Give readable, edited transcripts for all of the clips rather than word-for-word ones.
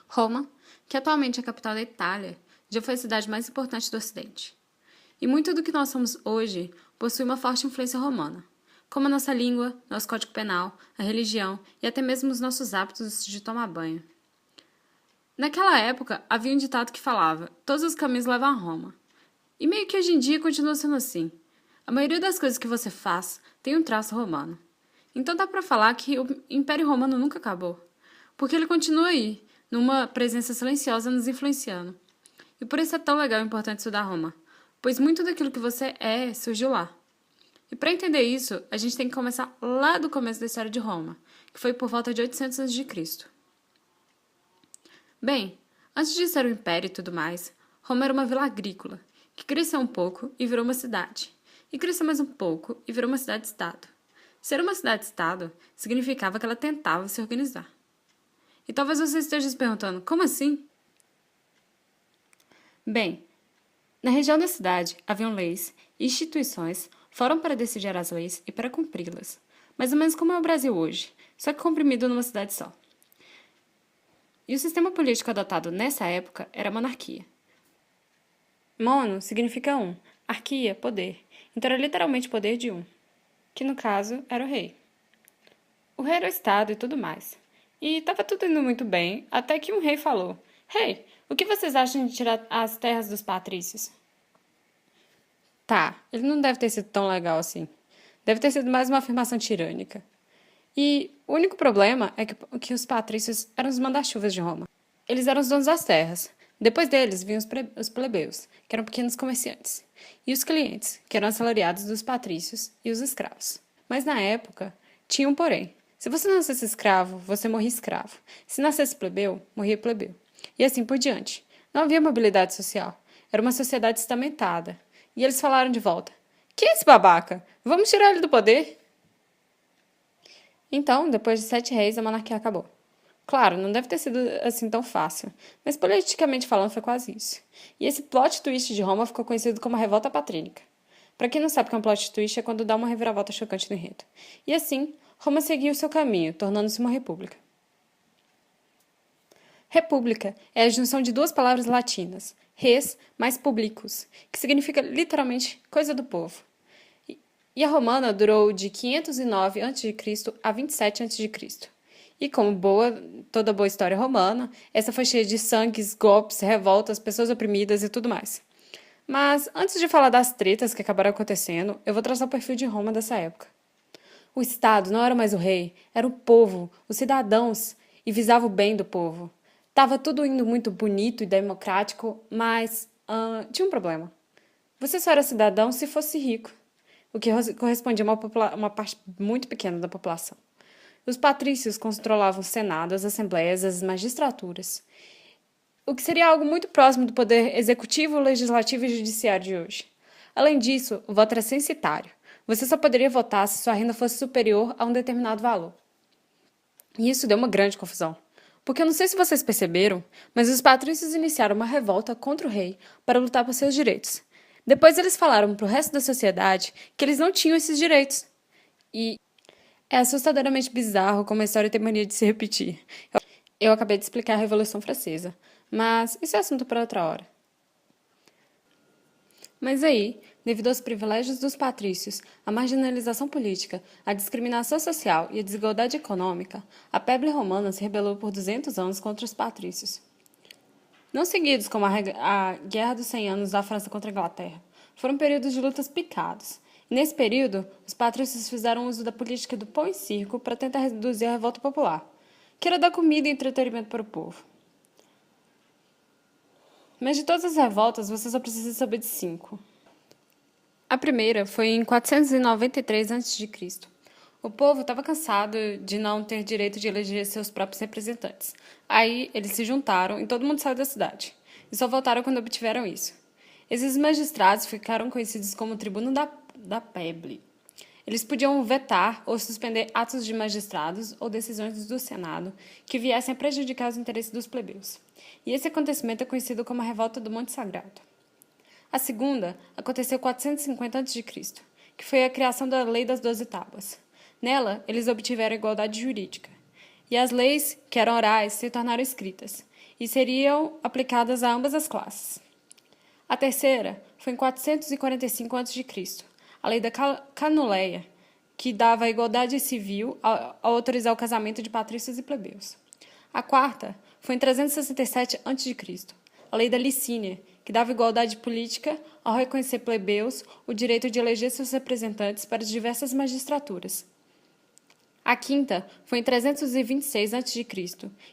Roma, que atualmente é a capital da Itália, já foi a cidade mais importante do Ocidente. E muito do que nós somos hoje possui uma forte influência romana, como a nossa língua, nosso código penal, a religião e até mesmo os nossos hábitos de tomar banho. Naquela época, havia um ditado que falava: todos os caminhos levam a Roma. E meio que hoje em dia continua sendo assim. A maioria das coisas que você faz tem um traço romano. Então dá pra falar que o Império Romano nunca acabou, porque ele continua aí, numa presença silenciosa nos influenciando. E por isso é tão legal e importante estudar Roma, pois muito daquilo que você é surgiu lá. E para entender isso, a gente tem que começar lá do começo da história de Roma, que foi por volta de 800 a.C. Bem, antes de ser um império e tudo mais, Roma era uma vila agrícola, que cresceu um pouco e virou uma cidade, e cresceu mais um pouco e virou uma cidade-estado. Ser uma cidade-estado significava que ela tentava se organizar. E talvez você esteja se perguntando, como assim? Bem, na região da cidade haviam leis e instituições, fórum para decidir as leis e para cumpri-las, mais ou menos como é o Brasil hoje, só que comprimido numa cidade só. E o sistema político adotado nessa época era a monarquia. Mono significa um, arquia, poder, então era literalmente poder de um, que no caso era o rei. O rei era o estado e tudo mais. E estava tudo indo muito bem, até que um rei falou: Rei, o que vocês acham de tirar as terras dos patrícios? Tá, ele não deve ter sido tão legal assim. Deve ter sido mais uma afirmação tirânica. E o único problema é que os patrícios eram os manda-chuvas de Roma. Eles eram os donos das terras. Depois deles vinham os plebeus, que eram pequenos comerciantes, e os clientes, que eram assalariados dos patrícios, e os escravos. Mas na época, tinha um porém. Se você nascesse escravo, você morria escravo. Se nascesse plebeu, morria plebeu. E assim por diante. Não havia mobilidade social. Era uma sociedade estamentada. E eles falaram de volta: Quem é esse babaca? Vamos tirar ele do poder? Então, depois de 7 reis, a monarquia acabou. Claro, não deve ter sido assim tão fácil, mas politicamente falando foi quase isso. E esse plot twist de Roma ficou conhecido como a Revolta Patrínica. Para quem não sabe o que é um plot twist, é quando dá uma reviravolta chocante no enredo. E assim, Roma seguiu seu caminho, tornando-se uma república. República é a junção de duas palavras latinas, res mais publicus, que significa literalmente coisa do povo. E a romana durou de 509 a.C. a 27 a.C. E como toda boa história romana, essa foi cheia de sangues, golpes, revoltas, pessoas oprimidas e tudo mais. Mas antes de falar das tretas que acabaram acontecendo, eu vou traçar o perfil de Roma dessa época. O Estado não era mais o rei, era o povo, os cidadãos, e visava o bem do povo. Tava tudo indo muito bonito e democrático, mas tinha um problema. Você só era cidadão se fosse rico, o que correspondia a uma parte muito pequena da população. Os patrícios controlavam o Senado, as assembleias, as magistraturas, o que seria algo muito próximo do poder executivo, legislativo e judiciário de hoje. Além disso, o voto era censitário. Você só poderia votar se sua renda fosse superior a um determinado valor. E isso deu uma grande confusão. Porque eu não sei se vocês perceberam, mas os patrícios iniciaram uma revolta contra o rei para lutar por seus direitos. Depois eles falaram para o resto da sociedade que eles não tinham esses direitos. E é assustadoramente bizarro como a história tem mania de se repetir. Eu acabei de explicar a Revolução Francesa, mas isso é assunto para outra hora. Mas aí, devido aos privilégios dos patrícios, a marginalização política, a discriminação social e a desigualdade econômica, a plebe romana se rebelou por 200 anos contra os patrícios. Não seguidos como a Guerra dos 100 Anos da França contra a Inglaterra, foram períodos de lutas picados. E nesse período, os patrícios fizeram uso da política do pão e circo para tentar reduzir a revolta popular, que era dar comida e entretenimento para o povo. Mas de todas as revoltas, você só precisa saber de 5. A primeira foi em 493 a.C. O povo estava cansado de não ter direito de eleger seus próprios representantes. Aí eles se juntaram e todo mundo saiu da cidade. E só voltaram quando obtiveram isso. Esses magistrados ficaram conhecidos como tribuno da plebe. Eles podiam vetar ou suspender atos de magistrados ou decisões do Senado que viessem a prejudicar os interesses dos plebeus. E esse acontecimento é conhecido como a Revolta do Monte Sagrado. A segunda aconteceu em 450 a.C., que foi a criação da Lei das 12 Tábuas. Nela, eles obtiveram a igualdade jurídica. e as leis, que eram orais, se tornaram escritas, e seriam aplicadas a ambas as classes. A terceira foi em 445 a.C., a lei da Canuleia, que dava a igualdade civil ao autorizar o casamento de patrícios e plebeus. A quarta foi em 367 a.C., a lei da Licínia, que dava igualdade política ao reconhecer plebeus o direito de eleger seus representantes para diversas magistraturas. A quinta foi em 326 a.C.,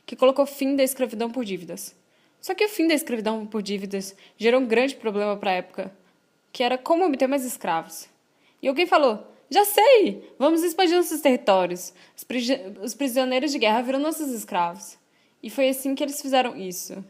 que colocou fim da escravidão por dívidas. Só que o fim da escravidão por dívidas gerou um grande problema para a época, que era como obter mais escravos. E alguém falou: já sei! Vamos expandir nossos territórios. Os prisioneiros de guerra viram nossos escravos. E foi assim que eles fizeram isso.